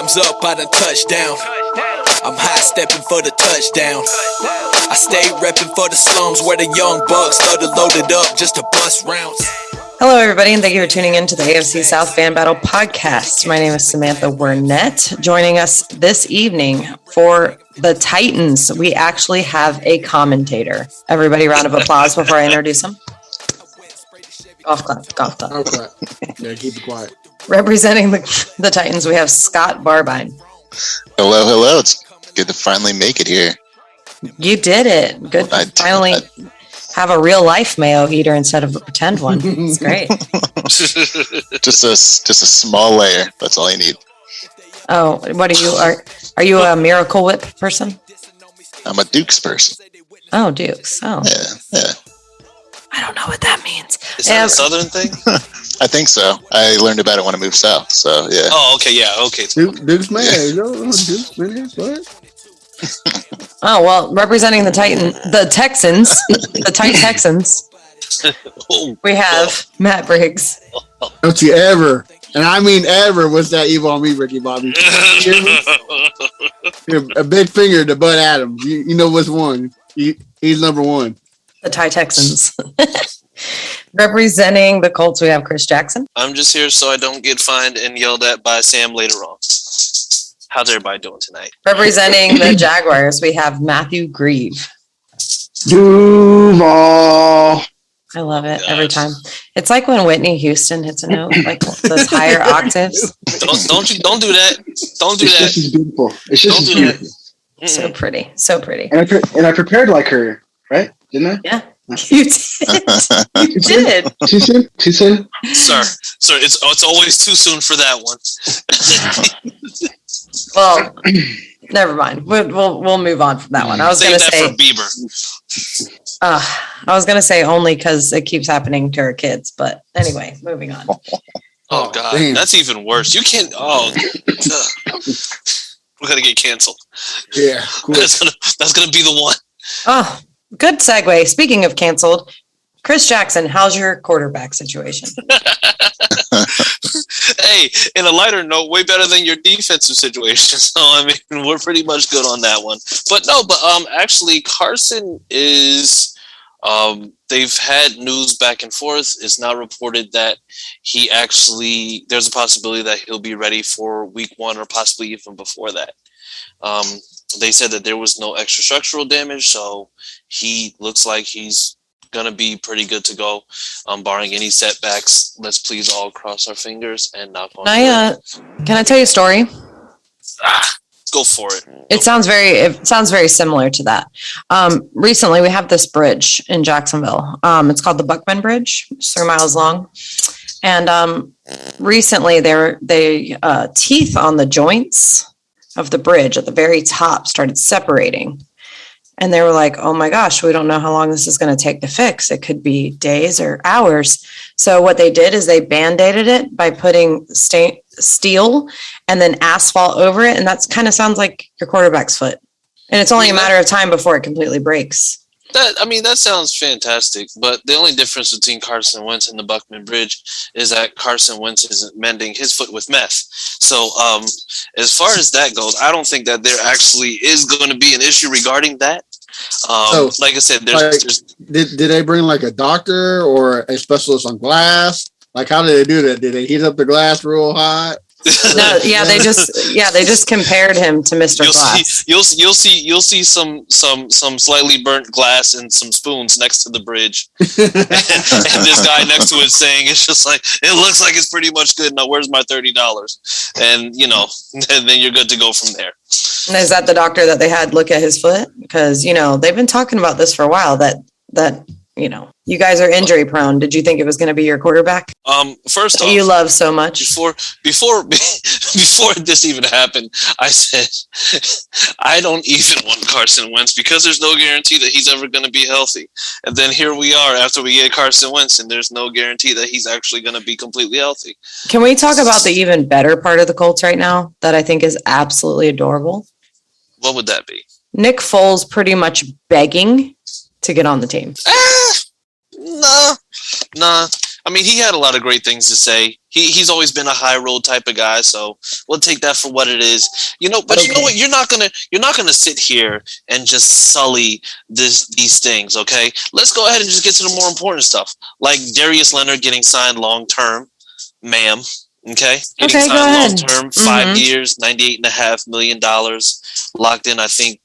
Time's up, I done touchdown. I'm high stepping for the touchdown. I stay repping for the slums where the young bucks started loaded up just to bust rounds. Hello, everybody, and thank you for tuning in to the AFC South Fan Battle Podcast. My name is Samantha Wernet. Joining us this evening for the Titans, we actually have a commentator. Everybody, round of applause before I introduce him. Golf clap, golf clap. Okay. Yeah, keep it quiet. Representing the Titans, we have Scott Barbine. Hello. It's good to finally make it here. You did it. Good to finally have a real life mayo eater instead of a pretend one. It's great. just a small layer. That's all you need. Oh, what are you? Are you a Miracle Whip person? I'm a Dukes person. Oh, Dukes. Oh. Yeah. I don't know what that means. Is that a Southern thing? I think so. I learned about it when I moved south. So yeah. Oh, okay, yeah, okay. Dukes man, Dukes man, what? Oh well, representing the Texans, the tight Texans. We have Matt Briggs. Don't you ever, and I mean ever, what's that evil on me, Ricky Bobby? A big finger to Bud Adams. You know what's one? He's number one. The Thai Texans. Representing the Colts, we have Chris Jackson. I'm just here so I don't get fined and yelled at by Sam later on. How's everybody doing tonight? Representing the Jaguars, we have Matthew Grieve. Duval. I love it every time. It's like when Whitney Houston hits a note, like those higher octaves. Don't do that. Don't do that. It's just beautiful. It's just beautiful. So pretty, so pretty. And I prepared like her, right? Didn't I? Yeah, you did. You did. Too soon? Too soon? Sir, it's always too soon for that one. Well, never mind. We'll move on from that one. I was going to say for Bieber. I was going to say only because it keeps happening to our kids, but anyway, moving on. Oh God, damn. That's even worse. You can't. Oh, we're gonna get canceled. Yeah, cool. That's gonna be the one. Oh, good segue. Speaking of canceled, Chris Jackson, how's your quarterback situation? Hey, in a lighter note, way better than your defensive situation. So I mean, we're pretty much good on that one. But actually, Carson is. They've had news back and forth. It's now reported that there's a possibility that he'll be ready for week 1 or possibly even before that. They said that there was no extra structural damage, so he looks like he's going to be pretty good to go, barring any setbacks. Let's please all cross our fingers and knock on wood. Can I tell you a story? Go for it. It sounds very similar to that. Recently, we have this bridge in Jacksonville. It's called the Buckman Bridge. It's 3 miles long. And recently, the teeth on the joints of the bridge at the very top started separating. And they were like, oh my gosh, we don't know how long this is going to take to fix. It could be days or hours. So what they did is they band-aided it by putting steel and then asphalt over it. And that kind of sounds like your quarterback's foot. And it's only a matter of time before it completely breaks. That sounds fantastic, but the only difference between Carson Wentz and the Buckman Bridge is that Carson Wentz isn't mending his foot with meth. So as far as that goes, I don't think that there actually is going to be an issue regarding that. Like I said, did they bring like a doctor or a specialist on glass? Like, how did they do that? Did they heat up the glass real hot? No, they just compared him to Mr. Glass. You'll see some slightly burnt glass and some spoons next to the bridge, and this guy next to it saying it's just like it looks like it's pretty much good. Now where's my $30? And and then you're good to go from there. And is that the doctor that they had look at his foot? Because they've been talking about this for a while. That you guys are injury prone. Did you think it was going to be your quarterback? First off, you love so much. Before this even happened, I said I don't even want Carson Wentz because there's no guarantee that he's ever going to be healthy. And then here we are after we get Carson Wentz, and there's no guarantee that he's actually going to be completely healthy. Can we talk about the even better part of the Colts right now that I think is absolutely adorable? What would that be? Nick Foles pretty much begging to get on the team. Nah. I mean, he had a lot of great things to say. He's always been a high road type of guy, so we'll take that for what it is. But you know what? You're not gonna sit here and just sully these things, okay? Let's go ahead and just get to the more important stuff, like Darius Leonard getting signed long term, ma'am. Okay, getting signed long term, 5 years, $98.5 million, locked in. I think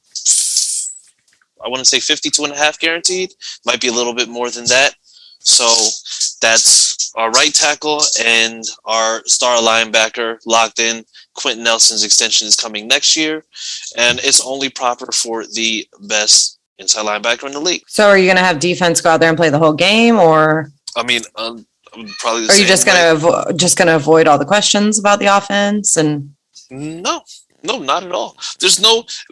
I want to say 52.5 guaranteed. Might be a little bit more than that. So that's our right tackle and our star linebacker locked in. Quentin Nelson's extension is coming next year, and it's only proper for the best inside linebacker in the league. So are you going to have defense go out there and play the whole game, or? I mean, probably. Are you just going to avoid all the questions about the offense and? No, not at all.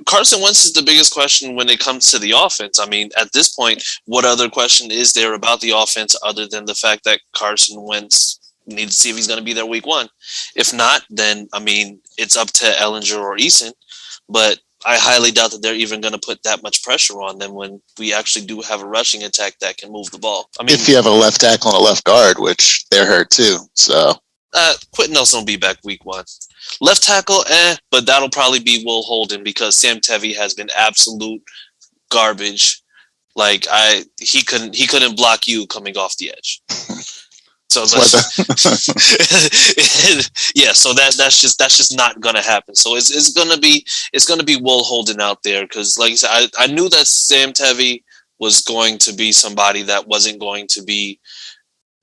Carson Wentz is the biggest question when it comes to the offense. I mean, at this point, what other question is there about the offense other than the fact that Carson Wentz needs to see if he's going to be there week 1? If not, then, I mean, it's up to Ellinger or Eason. But I highly doubt that they're even going to put that much pressure on them when we actually do have a rushing attack that can move the ball. I mean, if you have a left tackle and a left guard, which they're hurt too, so. Quentin Nelson will be back week 1. Left tackle, but that'll probably be Will Holden because Sam Tevi has been absolute garbage. Like he couldn't block you coming off the edge. So yeah, so that's just not gonna happen. So it's gonna be Will Holden out there because, like I said, I knew that Sam Tevi was going to be somebody that wasn't going to be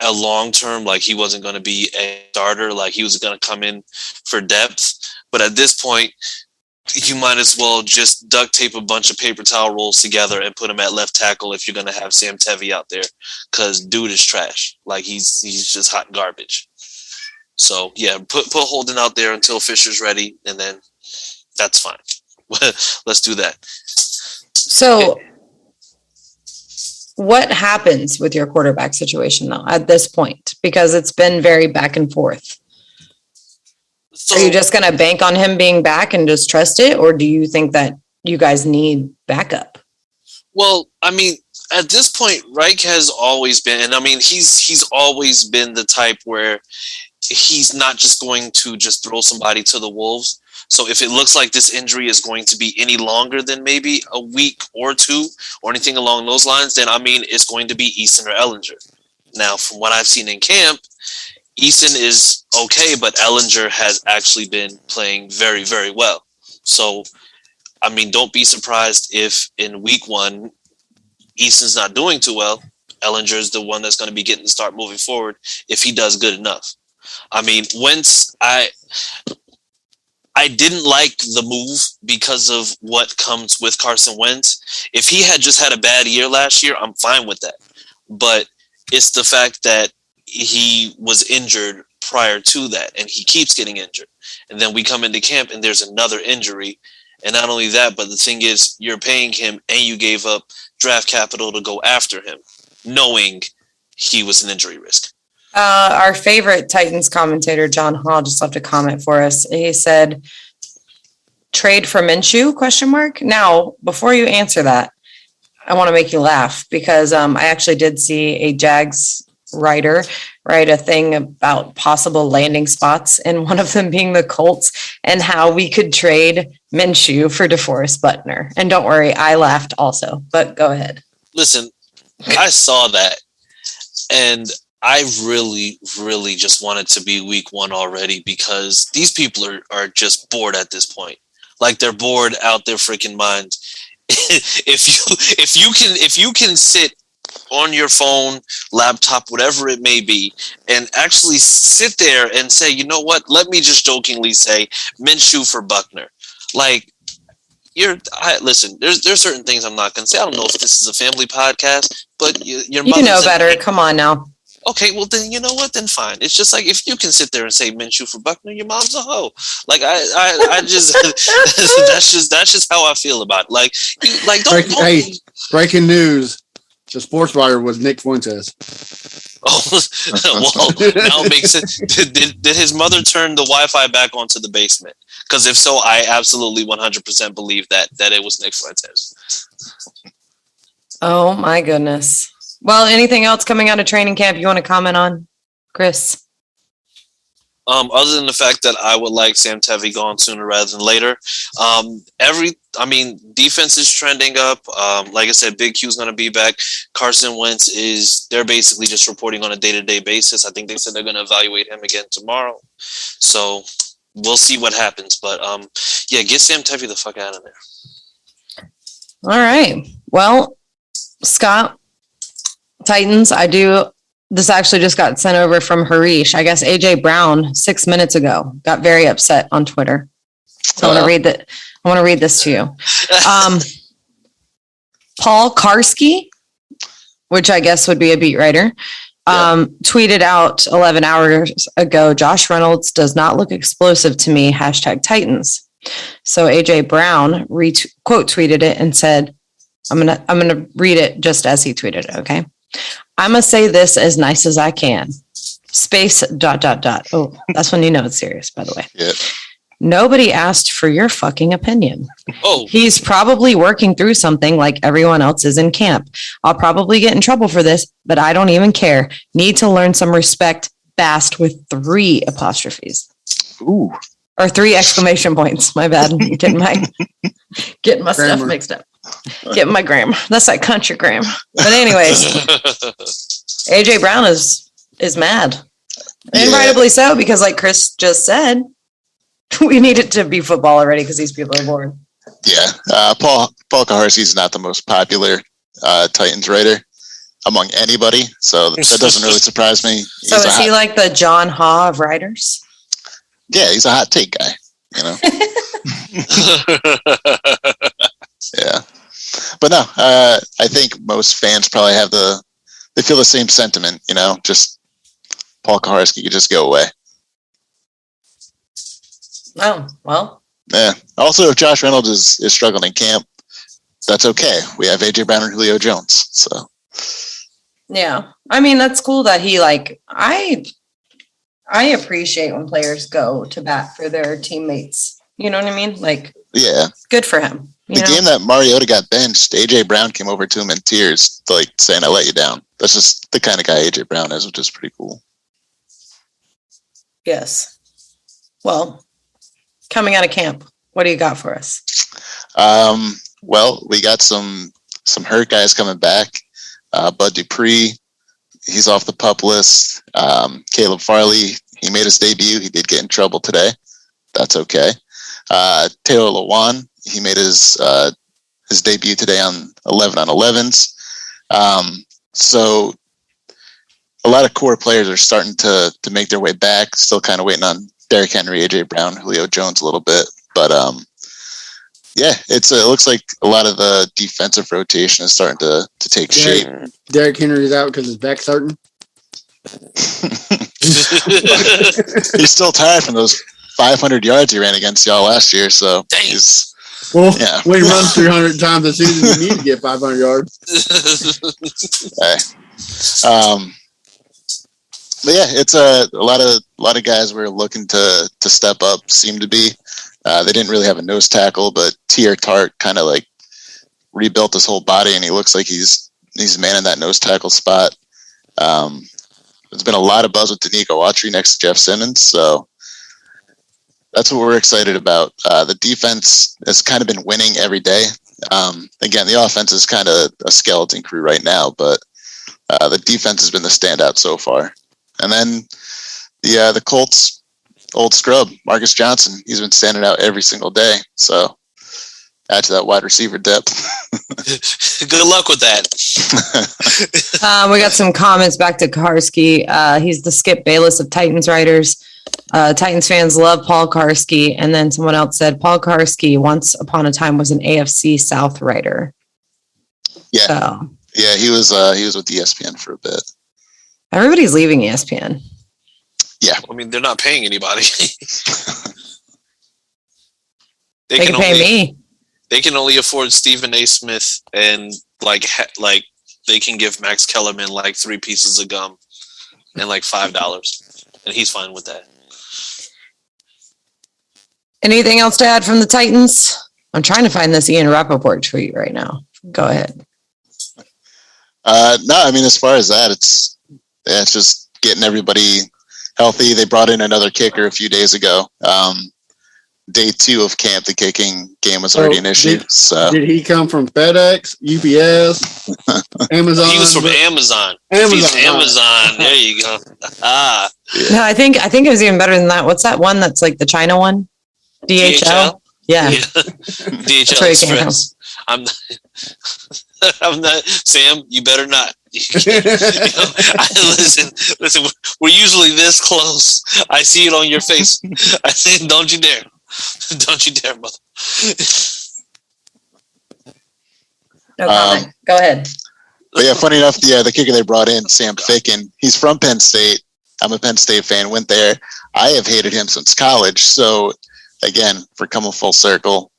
a long term, like he wasn't going to be a starter, like he was going to come in for depth. But at this point, you might as well just duct tape a bunch of paper towel rolls together and put him at left tackle if you're going to have Sam Tevi out there, because dude is trash. Like he's just hot garbage. So yeah, put Holden out there until Fisher's ready, and then that's fine. Let's do that. So. What happens with your quarterback situation, though, at this point? Because it's been very back and forth. So, are you just going to bank on him being back and just trust it? Or do you think that you guys need backup? Well, I mean, at this point, Reich has always been, and I mean, he's always been the type where he's not just going to just throw somebody to the wolves. So if it looks like this injury is going to be any longer than maybe a week or 2 or anything along those lines, then I mean, it's going to be Eason or Ellinger. Now, from what I've seen in camp, Eason is okay, but Ellinger has actually been playing very, very well. So, I mean, don't be surprised if in week 1, Eason's not doing too well. Ellinger is the one that's going to be getting the start moving forward if he does good enough. I mean, Wentz, I didn't like the move because of what comes with Carson Wentz. If he had just had a bad year last year, I'm fine with that. But it's the fact that he was injured prior to that, and he keeps getting injured. And then we come into camp, and there's another injury. And not only that, but the thing is, you're paying him, and you gave up draft capital to go after him, knowing he was an injury risk. Our favorite Titans commentator, John Hall, just left a comment for us. He said, trade for Minshew, ? Now, before you answer that, I want to make you laugh because I actually did see a Jags writer write a thing about possible landing spots, and one of them being the Colts and how we could trade Minshew for DeForest Buckner. And don't worry, I laughed also, but go ahead. Listen, I saw that, and I really, really just want it to be week 1 already because these people are just bored at this point. Like they're bored out their freaking minds. if you can sit on your phone, laptop, whatever it may be, and actually sit there and say, you know what? Let me just jokingly say Minshew for Buckner. Like listen. There's certain things I'm not going to say. I don't know if this is a family podcast, but your mother. You know better. Come on now. Okay, well then you know what? Then fine. It's just like if you can sit there and say Minshew for Buckner, your mom's a hoe. Like I just that's just how I feel about it. Like don't. Hey, breaking news: the sports writer was Nick Fuentes. Oh, well, now it makes sense. Did his mother turn the Wi-Fi back onto the basement? Because if so, I absolutely 100% believe that it was Nick Fuentes. Oh my goodness. Well, anything else coming out of training camp you want to comment on? Chris. Other than the fact that I would like Sam Tevi gone sooner rather than later. Defense is trending up. Like I said, Big Q's going to be back. Carson Wentz they're basically just reporting on a day-to-day basis. I think they said they're going to evaluate him again tomorrow. So we'll see what happens. But get Sam Tevi the fuck out of there. All right. Well, Scott, Titans, this actually just got sent over from Harish. I guess AJ Brown 6 minutes ago got very upset on Twitter. So I want to read this to you. Paul Karski, which I guess would be a beat writer, tweeted out 11 hours ago, Josh Reynolds does not look explosive to me, #Titans. So AJ Brown quote tweeted it and said, I'm gonna read it just as he tweeted it, okay? I'm going to say this as nice as I can. Space ... Oh, that's when you know it's serious, by the way. Yep. Nobody asked for your fucking opinion. Oh. He's probably working through something like everyone else is in camp. I'll probably get in trouble for this, but I don't even care. Need to learn some respect fast with 3 apostrophes. Ooh. Or 3 exclamation points. My bad. Getting my stuff mixed up. Getting my grammar. That's like country grammar. But anyways, AJ Brown is mad. And rightably so, because like Chris just said, we need it to be football already because these people are bored. Yeah. Paul Kaharski is not the most popular Titans writer among anybody, so that doesn't really surprise me. So is he like the John Haw of writers? Yeah, he's a hot take guy, you know? Yeah. But no, I think most fans probably they feel the same sentiment, you know, just Paul Kaharski could just go away. Oh, well. Yeah. Also, if Josh Reynolds is struggling in camp, that's okay. We have AJ Brown and Julio Jones, so. Yeah. I mean, that's cool that he I appreciate when players go to bat for their teammates. You know what I mean? Like, yeah, good for him. The game that Mariota got benched, AJ Brown came over to him in tears, like saying, "I let you down." That's just the kind of guy AJ Brown is, which is pretty cool. Yes. Well, coming out of camp, what do you got for us? Well, we got some hurt guys coming back. Bud Dupree, he's off the PUP list. Caleb Farley, he made his debut. He did get in trouble today. That's okay. Taylor Lewan, he made his debut today on 11 on 11s. So a lot of core players are starting to make their way back. Still kind of waiting on Derrick Henry, AJ Brown, Julio Jones a little bit, but yeah, it looks like a lot of the defensive rotation is starting to take shape. Derrick Henry's out because his back's hurting. He's still tired from those 500 yards he ran against y'all last year, so he's. Well, when he runs 300 times a season, you need to get 500 yards. Okay. But yeah, it's a lot of guys we're looking to step up. Seem to be. They didn't really have a nose tackle, but Tier Tart kind of like rebuilt his whole body, and he looks like he's manning that nose tackle spot. There's been a lot of buzz with Danico Autry next to Jeff Simmons, so that's what we're excited about. The defense has kind of been winning every day. Again, the offense is kind of a skeleton crew right now, but the defense has been the standout so far. And then the Colts, old scrub, Marcus Johnson, he's been standing out every single day. So add to that wide receiver depth. Good luck with that. We got some comments back to Karski. He's the Skip Bayless of Titans writers. Titans fans love Paul Karski. And then someone else said, Paul Karski once upon a time was an AFC South writer. Yeah. So. Yeah, he was with ESPN for a bit. Everybody's leaving ESPN. Yeah. I mean, they're not paying anybody. They can pay me. They can only afford Stephen A. Smith, and like they can give Max Kellerman like 3 pieces of gum and like $5, and he's fine with that. Anything else to add from the Titans? I'm trying to find this Ian Rappaport tweet right now. Go ahead. No, I mean, as far as that, it's just getting everybody healthy. They brought in another kicker a few days ago. Day 2 of camp, the kicking game was already an issue. Did he come from FedEx, UPS, Amazon? He was from Amazon. Amazon. There you go. No, I think it was even better than that. What's that one that's like the China one? DHL? Yeah. DHL Express. Express. I'm not, Sam, you better not. Listen, we're usually this close. I see it on your face. I say, don't you dare. Don't you dare, mother. No comment. Go ahead. But yeah, funny enough, the kicker they brought in, Sam Ficken, he's from Penn State. I'm a Penn State fan, went there. I have hated him since college. So again, for coming full circle,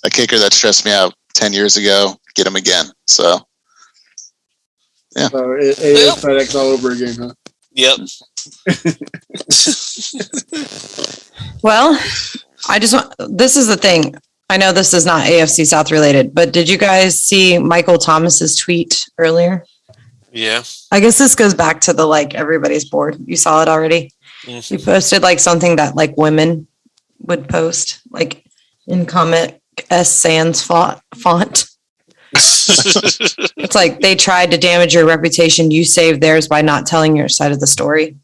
a kicker that stressed me out 10 years ago, get him again. So yeah. So it is FedEx all over again, huh? Yep. Well, this is the thing. I know this is not AFC South related, but did you guys see Michael Thomas's tweet earlier? Yeah. I guess this goes back to the everybody's bored. You saw it already. Mm-hmm. He posted something that women would post, in Comic Sans font. It's they tried to damage your reputation. You saved theirs by not telling your side of the story.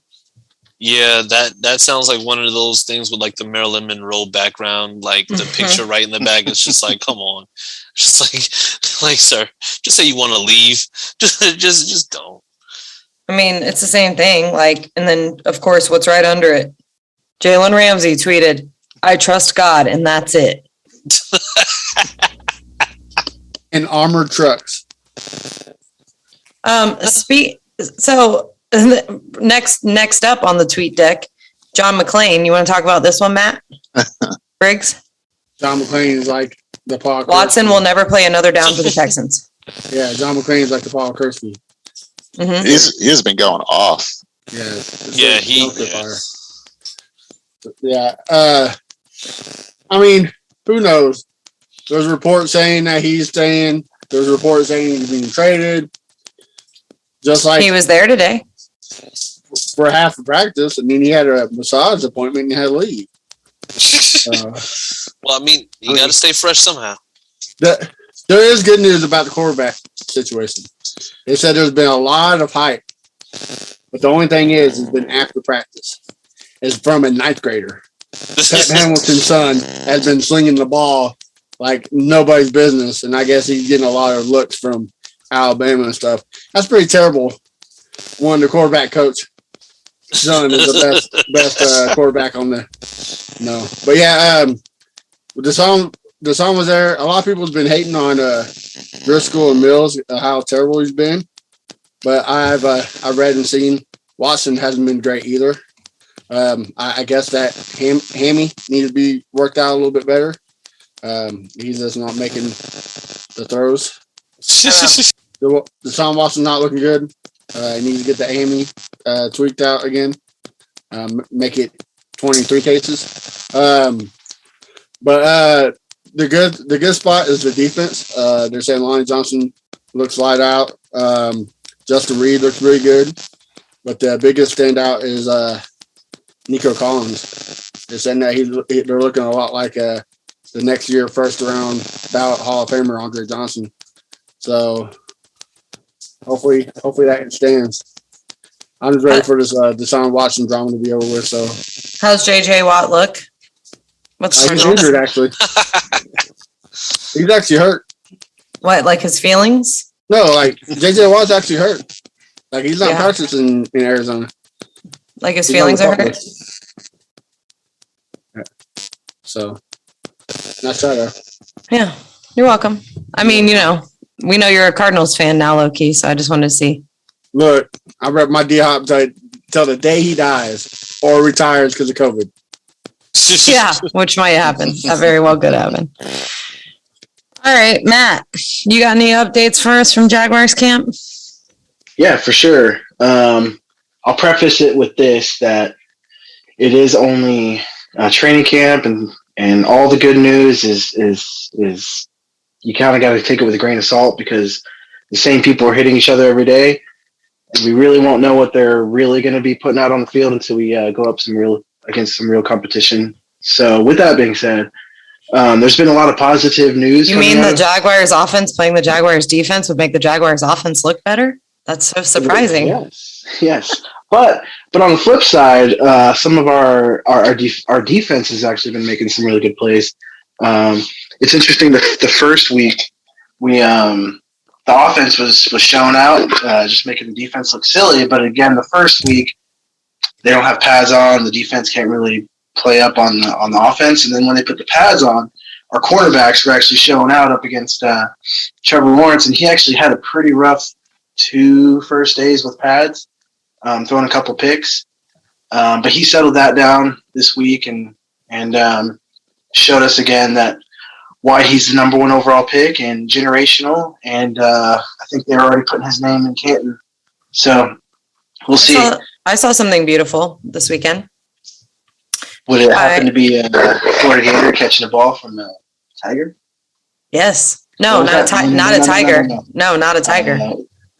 Yeah, that sounds like one of those things with the Marilyn Monroe background, the picture right in the back. It's just come on, just sir, just say you want to leave, just don't. I mean, it's the same thing. And then of course, what's right under it? Jalen Ramsey tweeted, "I trust God, and that's it." And armored trucks. So next up on the tweet deck, John McClain. You want to talk about this one, Matt Briggs? John McClain is the Paul. Watson will never play another down for the Texans. Yeah, John McClain is the Paul Kursky. Mm-hmm. He has been going off. Yeah. Yeah. I mean, who knows? There's reports saying that he's staying. There's reports saying he's being traded. Just like he was there today for half of practice, and then he had a massage appointment and he had to leave. Well, I mean, you got to stay fresh somehow. There is good news about the quarterback situation. They said there's been a lot of hype, but the only thing is, it's been after practice. It's from a 9th grader. Pat Hamilton's son has been slinging the ball like nobody's business, and I guess he's getting a lot of looks from Alabama and stuff. That's pretty terrible. One, the quarterback coach son is the best quarterback on the But yeah, the song was there. A lot of people's been hating on Driscoll and Mills, how terrible he's been. But I've read and seen Watson hasn't been great either. I guess that hammy needs to be worked out a little bit better. He's just not making the throws. Deshaun Watson's not looking good. He needs to get the hammy tweaked out again. Make it 23 cases. But the good spot is the defense. They're saying Lonnie Johnson looks light out. Justin Reed looks really good. But the biggest standout is Nico Collins. They're saying that they're looking a lot like the next year first round ballot Hall of Famer Andre Johnson. So hopefully that stands. I'm just ready for this Deshaun Watson drama to be over with. So how's JJ Watt look? What's he's injured actually. He's actually hurt. What, his feelings? No, JJ Watt's actually hurt. He's not practicing in Arizona. His feelings are hurt. Yeah. So not sure though. Yeah, you're welcome. I mean, we know you're a Cardinals fan now, low-key, so I just wanted to see. Look, I rep my D-Hop till the day he dies or retires because of COVID. Yeah, which might happen. That very well could happen. All right, Matt, you got any updates for us from Jaguars camp? Yeah, for sure. I'll preface it with this, that it is only training camp, and all the good news is you kind of got to take it with a grain of salt, because the same people are hitting each other every day. We really won't know what they're really going to be putting out on the field until we go up against some real competition. So with that being said, there's been a lot of positive news. You mean the Jaguars offense playing the Jaguars defense would make the Jaguars offense look better? That's so surprising. Yes. But on the flip side, some of our defense has actually been making some really good plays. It's interesting that the first week the offense was shown out, just making the defense look silly. But again, the first week they don't have pads on. The defense can't really play up on the offense. And then when they put the pads on, our cornerbacks were actually showing out up against Trevor Lawrence, and he actually had a pretty rough 2 first days with pads, throwing a couple picks. But he settled that down this week and showed us again that why he's the number 1 overall pick and generational. And I think they're already putting his name in Canton. So we'll see. I saw something beautiful this weekend. Would it happen to be a Florida Gator catching a ball from a tiger? Yes. No, not a tiger. No, not a tiger.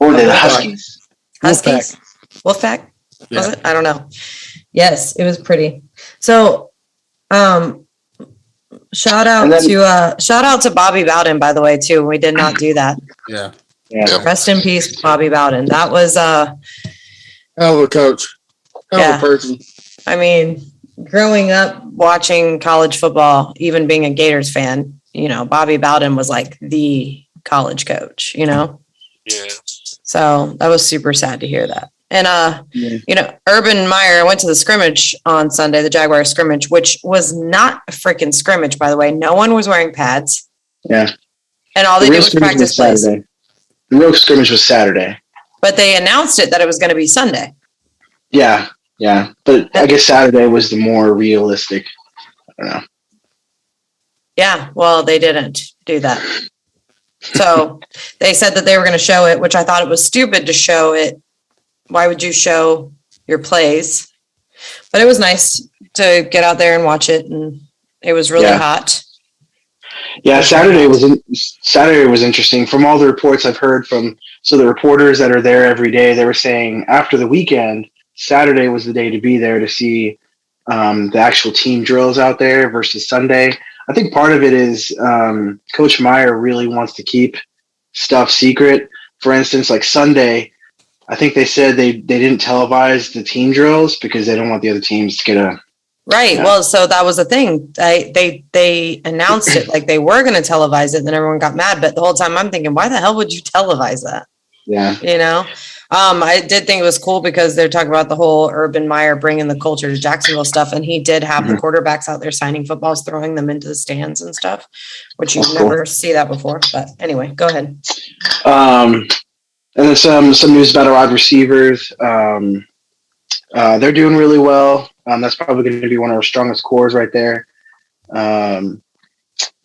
Or the Huskies. Huskies? Wolfpack? Yeah. Was it? I don't know. Yes, it was pretty. So, shout out to Bobby Bowden, by the way, too. We did not do that. Yeah. Rest in peace, Bobby Bowden. That was hell of a coach. Hell of a person. I mean, growing up watching college football, even being a Gators fan, Bobby Bowden was like the college coach, Yeah. So that was super sad to hear that. And, Urban Meyer went to the scrimmage on Sunday, the Jaguars scrimmage, which was not a freaking scrimmage, by the way. No one was wearing pads. Yeah. And all they did was practice plays. The real scrimmage was Saturday. But they announced it that it was going to be Sunday. Yeah. But I guess Saturday was the more realistic. I don't know. Yeah, well, they didn't do that. So they said that they were going to show it, which I thought it was stupid to show it. Why would you show your plays? But it was nice to get out there and watch it, and it was really hot. Yeah, Saturday was interesting. From all the reports I've heard from the reporters that are there every day, they were saying after the weekend, Saturday was the day to be there to see the actual team drills out there versus Sunday. I think part of it is Coach Meyer really wants to keep stuff secret. For instance, like Sunday, I think they said they didn't televise the team drills because they don't want the other teams to get a... Right. Well, so that was the thing. They announced it like they were going to televise it, and then everyone got mad. But the whole time I'm thinking, why the hell would you televise that? Yeah. I did think it was cool because they're talking about the whole Urban Meyer bringing the culture to Jacksonville stuff. And he did have the quarterbacks out there signing footballs, throwing them into the stands and stuff, which you never see that before. But anyway, go ahead. And then some news about our wide receivers. They're doing really well. That's probably going to be one of our strongest cores right there.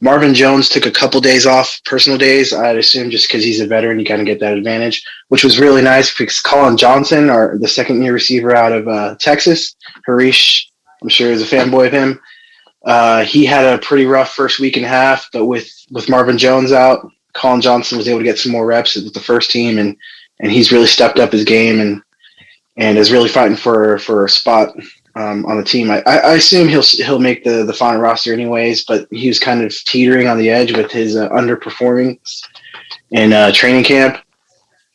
Marvin Jones took a couple days off, personal days, I'd assume just because he's a veteran, you kind of get that advantage, which was really nice because Colin Johnson, the second-year receiver out of Texas, Harish, I'm sure is a fanboy of him. He had a pretty rough first week and a half, but with Marvin Jones out, Colin Johnson was able to get some more reps with the first team, and he's really stepped up his game and is really fighting for a spot on the team. I assume he'll make the final roster anyways, but he was kind of teetering on the edge with his underperforming in training camp.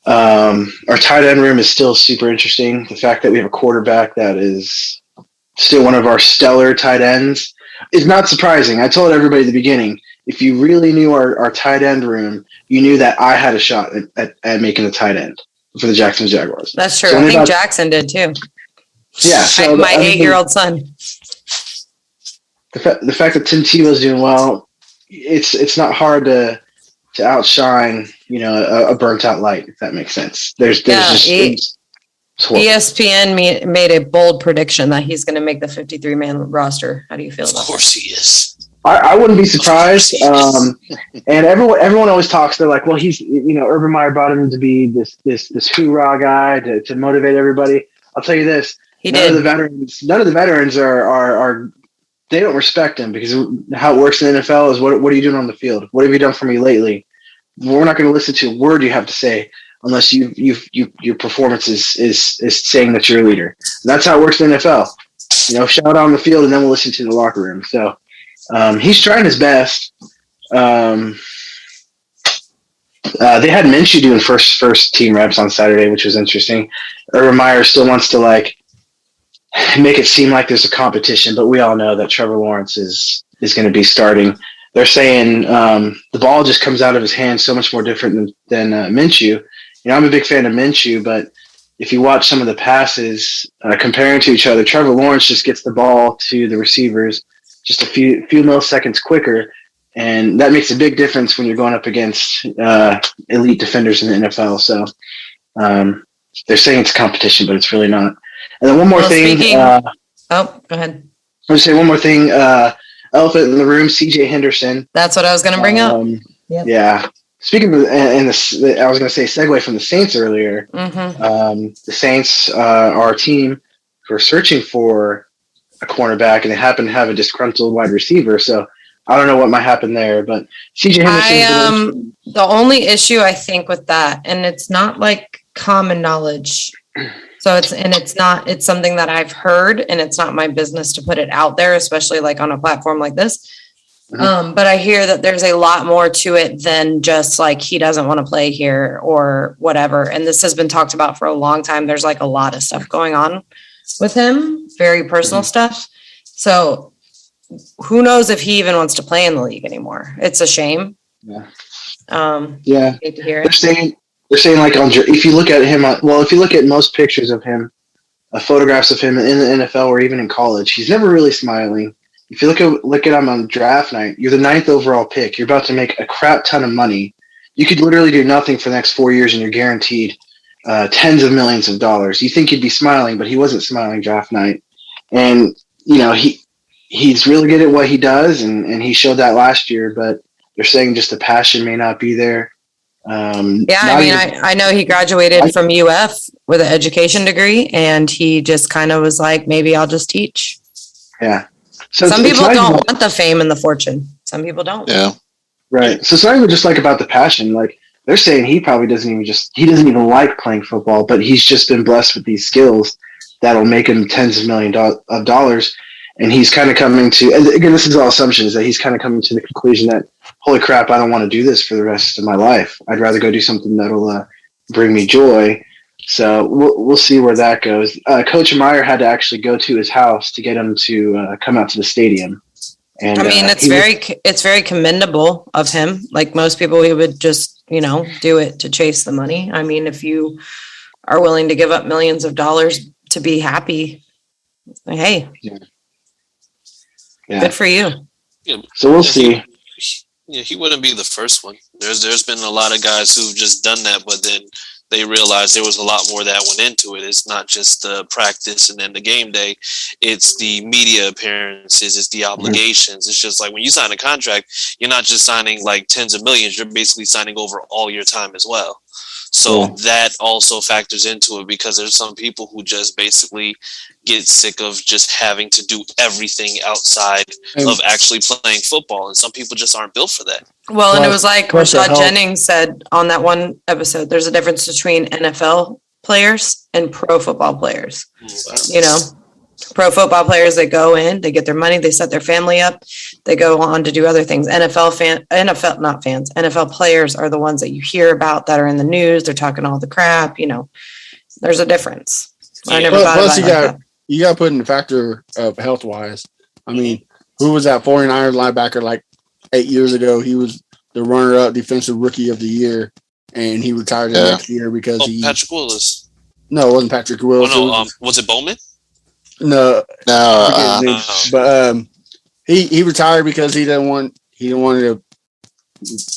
Our tight end room is still super interesting. The fact that we have a quarterback that is still one of our stellar tight ends is not surprising. I told everybody at the beginning, if you really knew our tight end room, you knew that I had a shot at making the tight end for the Jacksonville Jaguars. That's true. So I think Jackson did too. Yeah, so my 8-year-old son. The fact that Tim Tebow's doing well, it's not hard to outshine, a burnt out light, if that makes sense. ESPN made a bold prediction that he's going to make the 53-man roster. How do you feel about that? Of course he is. I wouldn't be surprised. And everyone always talks. They're like, well, he's, Urban Meyer brought him to be this hoorah guy to motivate everybody. I'll tell you this. None of the veterans are they don't respect him because how it works in the NFL is what are you doing on the field? What have you done for me lately? We're not going to listen to a word you have to say unless your performance is saying that you're a leader. And that's how it works in the NFL. Shout out on the field, and then we'll listen to the locker room. So he's trying his best. They had Minshew doing first team reps on Saturday, which was interesting. Urban Meyer still wants to make it seem like there's a competition, but we all know that Trevor Lawrence is going to be starting. They're saying the ball just comes out of his hands so much more different than Minshew. I'm a big fan of Minshew, but if you watch some of the passes comparing to each other, Trevor Lawrence just gets the ball to the receivers just a few milliseconds quicker, and that makes a big difference when you're going up against elite defenders in the NFL. So they're saying it's competition, but it's really not. And then one more thing. Go ahead. I'll just say one more thing. Elephant in the room, C.J. Henderson. That's what I was going to bring up. Yep. Yeah. Speaking of, I was going to say segue from the Saints earlier. Mm-hmm. The Saints are a team who are searching for a cornerback, and they happen to have a disgruntled wide receiver. So I don't know what might happen there, but C.J. Henderson. The only issue I think with that, and it's not common knowledge. So it's something that I've heard, and it's not my business to put it out there, especially on a platform like this. Mm-hmm. But I hear that there's a lot more to it than just he doesn't want to play here or whatever. And this has been talked about for a long time. There's a lot of stuff going on with him, very personal stuff. So who knows if he even wants to play in the league anymore? It's a shame. Yeah. Yeah. Hate to hear it. They're saying if you look at him, if you look at most pictures of him, photographs of him in the NFL or even in college, he's never really smiling. If you look at him on draft night, you're the 9th overall pick. You're about to make a crap ton of money. You could literally do nothing for the next 4 years, and you're guaranteed tens of millions of dollars. You think he'd be smiling, but he wasn't smiling draft night. And he's really good at what he does, and he showed that last year. But they're saying just the passion may not be there. I know he graduated from UF with an education degree, and he just kind of was maybe I'll just teach. Yeah. So some people don't want the fame and the fortune. Some people don't. Yeah. Right. So it's not even just about the passion. They're saying he probably doesn't even like playing football, but he's just been blessed with these skills that'll make him tens of millions of dollars. And he's kind of coming to, and again, this is all assumptions, that he's kind of coming to the conclusion that, holy crap, I don't want to do this for the rest of my life. I'd rather go do something that'll bring me joy. So we'll see where that goes. Coach Meyer had to actually go to his house to get him to come out to the stadium. And it's very commendable of him. Most people, he would just do it to chase the money. I mean, if you are willing to give up millions of dollars to be happy, hey, good for you. Yeah. So we'll see. He wouldn't be the first one. There's been a lot of guys who've just done that, but then they realized there was a lot more that went into it. It's not just the practice and then the game day. It's the media appearances. It's the obligations. It's just when you sign a contract, you're not just signing tens of millions. You're basically signing over all your time as well. So that also factors into it, because there's some people who just basically get sick of just having to do everything outside of actually playing football. And some people just aren't built for that. Well, and it was Rashad Jennings said on that one episode, there's a difference between NFL players and pro football players. Pro football players, they go in, they get their money, they set their family up, they go on to do other things. NFL players are the ones that you hear about that are in the news. They're talking all the crap. There's a difference. I never thought plus about you got to put in the factor of health wise. I mean, who was that 49ers linebacker 8 years ago? He was the runner-up defensive rookie of the year, and he retired the next year because Patrick Willis. No, it wasn't Patrick Willis. Was it Bowman? No. But he retired because he didn't want to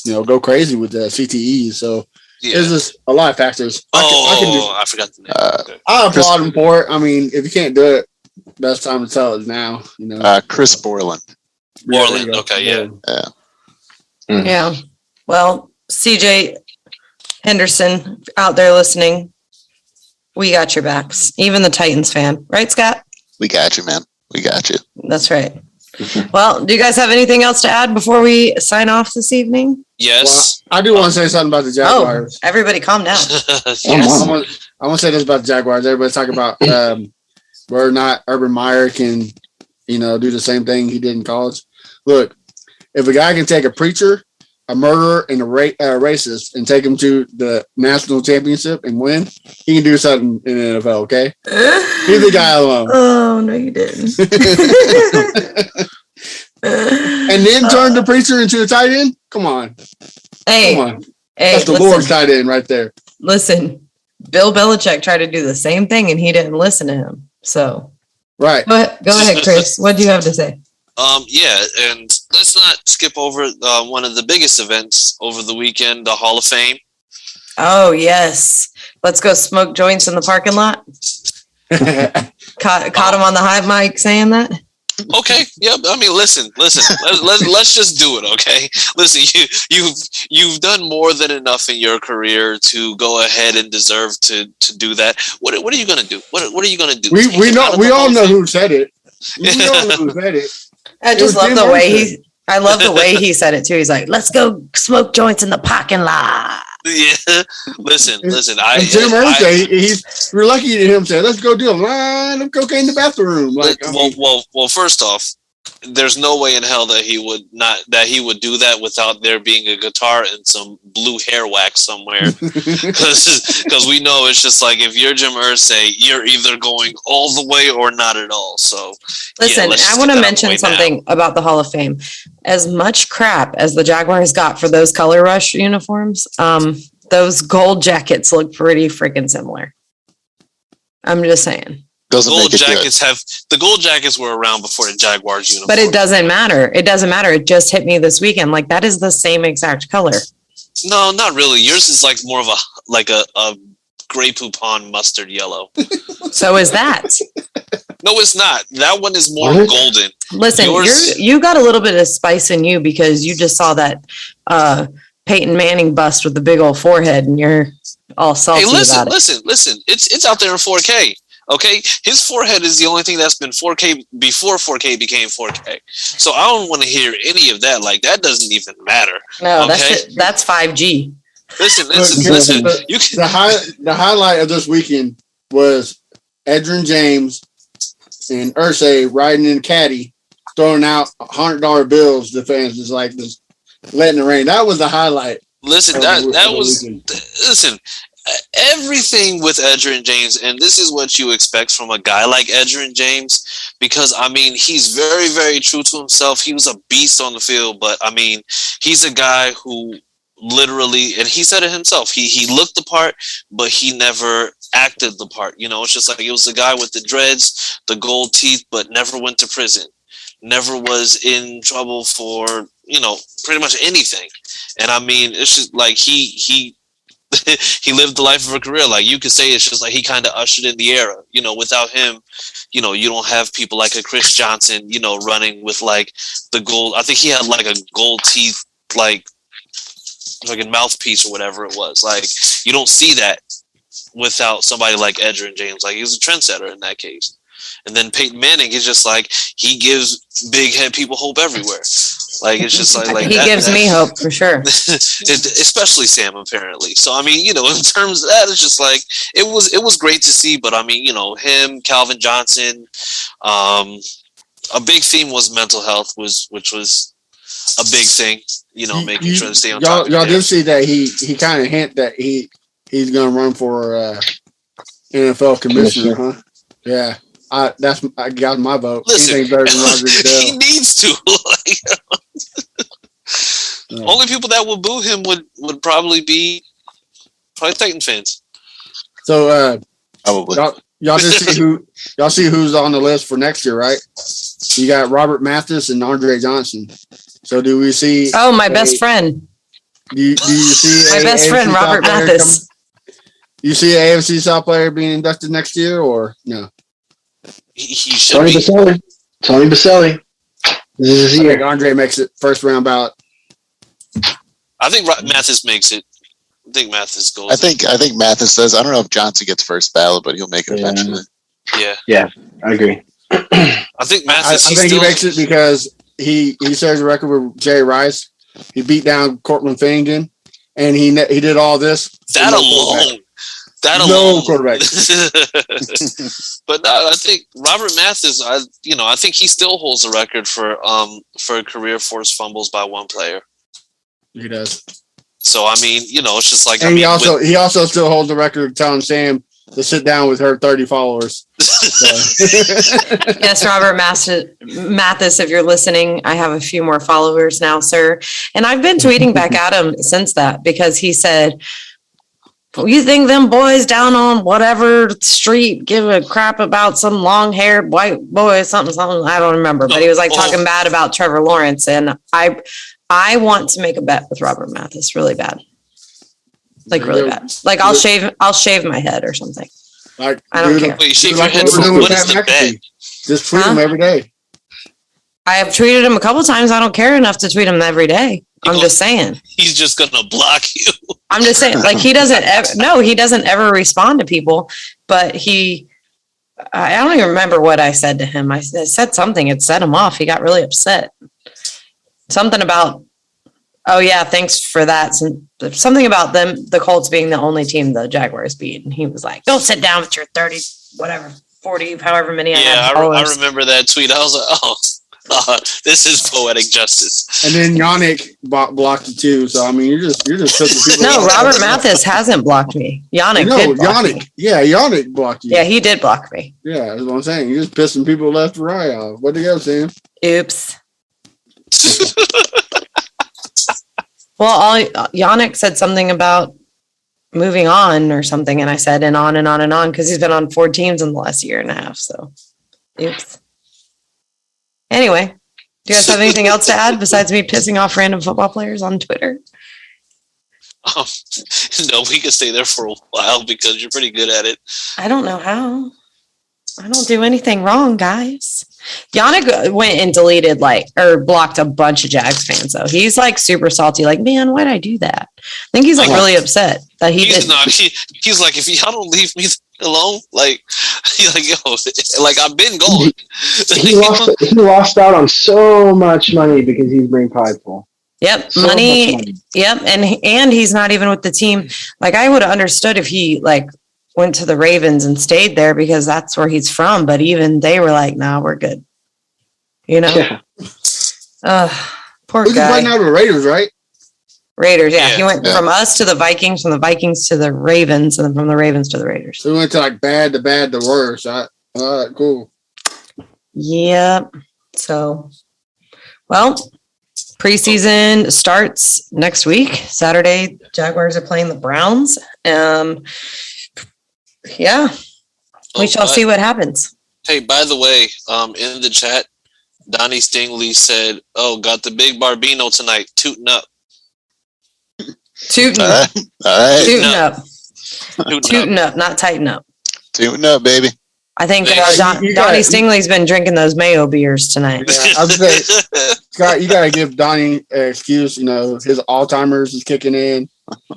go crazy with the CTE. So there's just a lot of factors. I forgot the name. I applaud him for it. I mean, if you can't do it, best time to tell is now. Chris Borland. Borland. Okay, yeah. Mm-hmm. Yeah. Well, CJ Henderson out there listening, we got your backs. Even the Titans fan, right, Scott? We got you, man. We got you. That's right. Well, do you guys have anything else to add before we sign off this evening? Yes. Well, I do want to say something about the Jaguars. Oh, everybody calm down. Yes. I want to say this about the Jaguars. Everybody's talking about whether or not Urban Meyer can, do the same thing he did in college. Look, if a guy can take a preacher, a murderer, and a racist and take him to the national championship and win, he can do something in the NFL, okay? Leave the guy alone. Oh, no, you didn't. And then turn the preacher into a tight end? Come on. Hey, Come on. Hey, that's the Lord's tight end right there. Listen, Bill Belichick tried to do the same thing and he didn't listen to him. So, right. Go ahead, Chris. What do you have to say? Yeah, and let's not skip over one of the biggest events over the weekend, the Hall of Fame. Oh, yes. Let's go smoke joints in the parking lot. Caught him on the high mic saying that. Okay. Yep. I mean, listen. Let's just do it. Okay. Listen, you've done more than enough in your career to go ahead and deserve to do that. What are you gonna do? What are you gonna do? We all know who said it. We all know who said it. I just love the way I love the way he said it too. He's like, "Let's go smoke joints in the parking lot." Yeah. Listen. Jim Irsay, we're lucky to him say, "Let's go do a line of cocaine in the bathroom." Well, first off, there's no way in hell that he would do that without there being a guitar and some blue hair wax somewhere. Because we know it's just like, if you're Jim Irsay, you're either going all the way or not at all. So listen, I want to mention something about the Hall of Fame. As much crap as the Jaguars got for those color rush uniforms, those gold jackets look pretty freaking similar. I'm just saying. The gold jackets were around before the Jaguars uniform. But it doesn't matter. It just hit me this weekend. Like, that is the same exact color. No, not really. Yours is like more of a Grey Poupon mustard yellow. So is that. No, it's not. That one is more golden. Listen, you got a little bit of spice in you because you just saw that Peyton Manning bust with the big old forehead and you're all salty about it. Listen. It's out there in 4K. Okay, his forehead is the only thing that's been 4K before 4K became 4K. So I don't want to hear any of that. Like, that doesn't even matter. No, that's 5G. Listen. The highlight of this weekend was Edgerrin James and Irsay riding in caddy, throwing out $100 bills to fans, just like this, letting it rain. That was the highlight. Listen, listen. Everything with Edgerrin James, and this is what you expect from a guy like Edgerrin James, because I mean, he's very, very true to himself. He was a beast on the field, but I mean, he's a guy who literally, and he said it himself, he looked the part, but he never acted the part. It's just like, it was the guy with the dreads, the gold teeth, but never went to prison, never was in trouble for, pretty much anything. And I mean, it's just like he lived the life of a career. Like, you could say it's just like he kind of ushered in the era. Without him, you don't have people like a Chris Johnson, running with like the gold. I think he had like a gold teeth, like a mouthpiece or whatever it was. Like, you don't see that without somebody like Edgerrin James. Like, he was a trendsetter in that case. And then Peyton Manning is just like, he gives big head people hope everywhere. Like, it's just like he gives me hope for sure. Especially Sam, apparently. So I mean, in terms of that, it's just like, it was great to see. But I mean, him, Calvin Johnson. A big theme was mental health, which was a big thing. Making sure to stay on top. Y'all did see that he kind of hint that he's going to run for NFL commissioner, huh? Yeah. I got my vote. Listen, better than Roger Goodell. He needs to. Only people that would boo him would probably be Titan fans. So y'all see who's on the list for next year, right? You got Robert Mathis and Andre Johnson. So do we see? Oh, my best friend. Do you see my best friend Robert Mathis? You see an AFC South player being inducted next year, or no? He should be. Tony Baselli. This is his year. I think Andre makes it first round ballot. I think Mathis makes it. I think Mathis goes. I think Mathis does. I don't know if Johnson gets first ballot, but he'll make it eventually. Yeah. Yeah, I agree. I think Mathis. I think he makes it because he shares a record with Jerry Rice. He beat down Cortland Finnegan, and he did all this. That alone. No quarterback. But no, I think Robert Mathis. I think he still holds the record for career forced fumbles by one player. He does. So I mean, it's just like. And he also still holds the record of telling Sam to sit down with her 30 followers. Yes, Robert Mathis, if you're listening, I have a few more followers now, sir. And I've been tweeting back at him since that because he said, you think them boys down on whatever street give a crap about some long-haired white boy, something, I don't remember. But he was like talking bad about Trevor Lawrence. And I want to make a bet with Robert Mathis really bad. Like really bad. Like I'll shave my head or something. Like, I don't care. Wait, shave your head for what is the bet? Just tweet him every day. I have tweeted him a couple times. I don't care enough to tweet him every day. I'm just saying. He's just gonna block you. I'm just saying, like he doesn't ever respond to people, but I don't even remember what I said to him. I said something, it set him off. He got really upset. Something about, oh yeah, thanks for that. Something about the Colts being the only team the Jaguars beat. And he was like, go sit down with your 30, whatever, 40, however many I had. I remember that tweet. I was like, this is poetic justice. And then Yannick blocked you too. So I mean, you're just putting people. No, Robert Mathis hasn't blocked me. Yannick did block me. Yeah, Yannick blocked you. Yeah, he did block me. Yeah, that's what I'm saying. You're just pissing people left and right off. What'd you go, Sam? Oops. Well, Yannick said something about moving on or something, and I said and on and on and on because he's been on 4 teams in the last year and a half. So, oops. Anyway, do you guys have anything else to add besides me pissing off random football players on Twitter? No, we could stay there for a while because you're pretty good at it. I don't know how. I don't do anything wrong, guys. Yannick went and deleted blocked a bunch of Jags fans. So he's like super salty. Like, man, why'd I do that? I think he's like really upset that he did. He's like, if y'all don't leave me alone, like, he's like, yo, like I've been going. He lost out on so much money because he's being prideful. Yep, so money. Yep, and he's not even with the team. Like I would have understood if he went to the Ravens and stayed there because that's where he's from. But even they were like, "Nah, we're good." Yeah. Poor guy. He's playing out of the Raiders, right? Raiders, yeah. He went from us to the Vikings, from the Vikings to the Ravens, and then from the Ravens to the Raiders. So he went to bad to worse. All right, cool. Yep. So, well, preseason starts next week. Saturday, Jaguars are playing the Browns. Yeah. We shall see what happens. Hey, by the way, in the chat, Donnie Stingley said, got the big Barbino tonight, tooting up. Tooting up. All right. Tooting up. Tooting up, not tighten up. Tooting up, baby. I think Donnie Stingley's been drinking those Mayo beers tonight. Yeah, I was say, Scott, you got to give Donnie an excuse. His Alzheimer's is kicking in.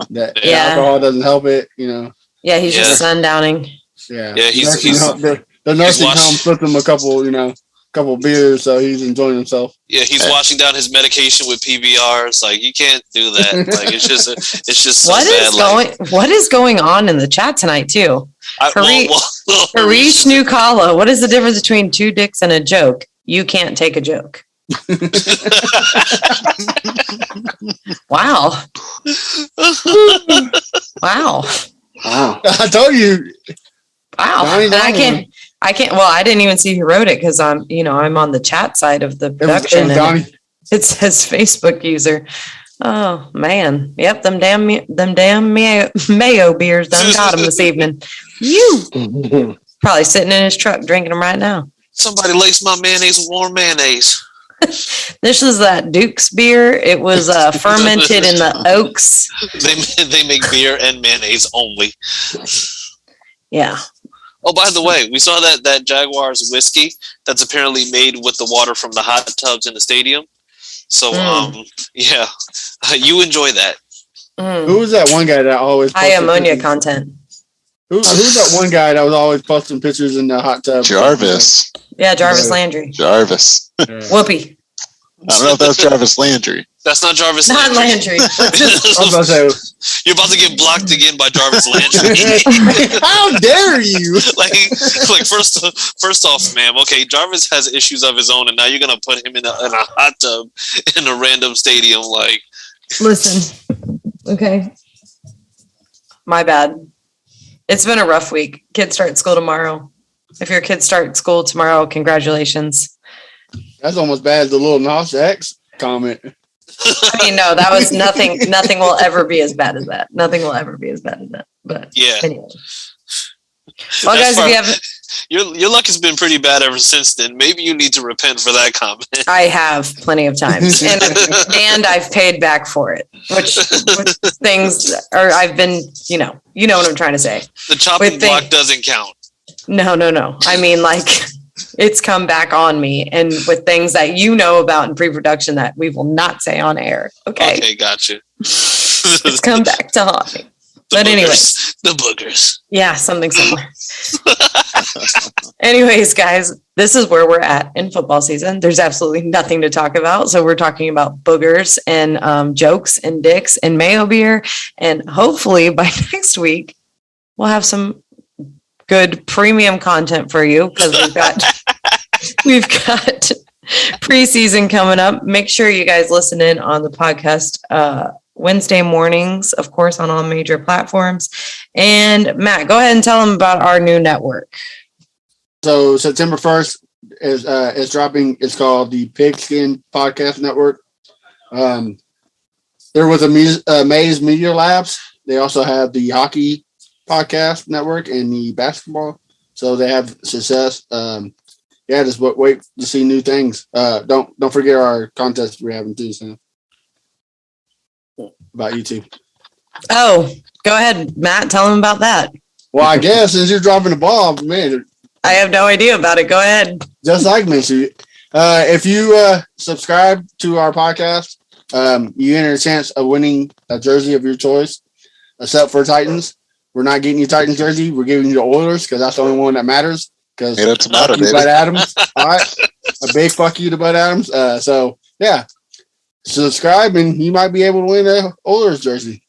That alcohol doesn't help it. Yeah, he's just sundowning. Yeah, the nursing home slipped him a couple beers, so he's enjoying himself. Yeah, he's washing down his medication with PBRs. Like, you can't do that. Like, it's just so bad. What is going on in the chat tonight too? Harish Nukala, what is the difference between 2 dicks and a joke? You can't take a joke. Wow. Wow. I told you. Wow. And I can't. Well, I didn't even see who wrote it because I'm on the chat side of the production. It says Facebook user. Oh man. Yep. Them damn Mayo beers done got him this evening. You probably sitting in his truck drinking them right now. Somebody laced my mayonnaise with warm mayonnaise. This is that Duke's beer. It was fermented in the oaks. They make beer and mayonnaise only. Yeah. Oh, by the way, we saw that Jaguars whiskey that's apparently made with the water from the hot tubs in the stadium. So, yeah, you enjoy that. Who was that one guy that always high ammonia content? Who's that one guy that was always posting pictures in the hot tub? Jarvis. Yeah, Jarvis Landry. Jarvis. Whoopi. I don't know if that's Jarvis Landry. That's not Jarvis Not Landry. Landry. You're about to get blocked again by Jarvis Landry. How dare you? like first off, ma'am. Okay, Jarvis has issues of his own, and now you're gonna put him in a hot tub in a random stadium. Like, listen, okay, my bad. It's been a rough week. Kids start school tomorrow. If your kids start school tomorrow, congratulations. That's almost bad as the little Nas X comment. I mean, no, that was nothing. Nothing will ever be as bad as that. Nothing will ever be as bad as that. But yeah. Anyway. Well, guys, if you have your luck has been pretty bad ever since then. Maybe you need to repent for that comment. I have plenty of times, and I've paid back for it. Which things are I've been, you know what I'm trying to say. The chopping block doesn't count. No. I mean, like, it's come back on me, and with things that you know about in pre-production that we will not say on air. Okay, gotcha. It's come back to haunt me. But anyway, the boogers. Yeah, something similar. Anyways, guys, this is where we're at in football season. There's absolutely nothing to talk about. So we're talking about boogers and jokes and dicks and mayo beer. And hopefully by next week, we'll have some good premium content for you because we've got preseason coming up. Make sure you guys listen in on the podcast Wednesday mornings, of course, on all major platforms. And Matt, go ahead and tell them about our new network. So September 1st is dropping. It's called the Pigskin Podcast Network. There was a Maze Media Labs. They also have the Hockey Podcast Network and the basketball. So they have success. Just wait to see new things. Don't forget our contest we're having too soon. About YouTube. Oh, go ahead, Matt. Tell them about that. Well, I guess since you're dropping the ball, man. I have no idea about it. Go ahead. Just like me. If you subscribe to our podcast, you enter a chance of winning a jersey of your choice, except for Titans. We're not getting you Titans jersey. We're giving you the Oilers because that's the only one that matters. Because fuck you, Bud Adams. All right. A big fuck you to Bud Adams. So, yeah. Subscribe and you might be able to win a Oilers jersey.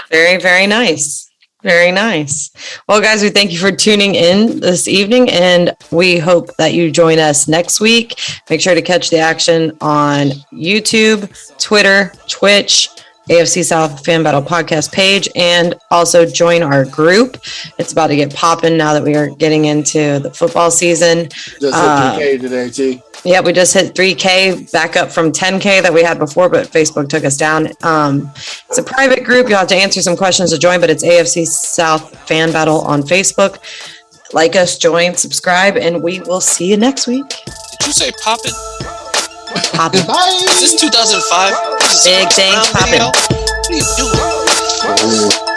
Very, very nice. Very nice. Well, guys, we thank you for tuning in this evening, and we hope that you join us next week. Make sure to catch the action on YouTube, Twitter, Twitch, AFC South Fan Battle podcast page, and also join our group. It's about to get popping now that we are getting into the football season. Just hit 3K today, T. Yeah, we just hit 3K, back up from 10K that we had before, but Facebook took us down. It's a private group. You'll have to answer some questions to join, but it's AFC South Fan Battle on Facebook. Like us, join, subscribe, and we will see you next week. Did you say poppin'? Poppin'. Is this 2005? Big things poppin'. What are you doing?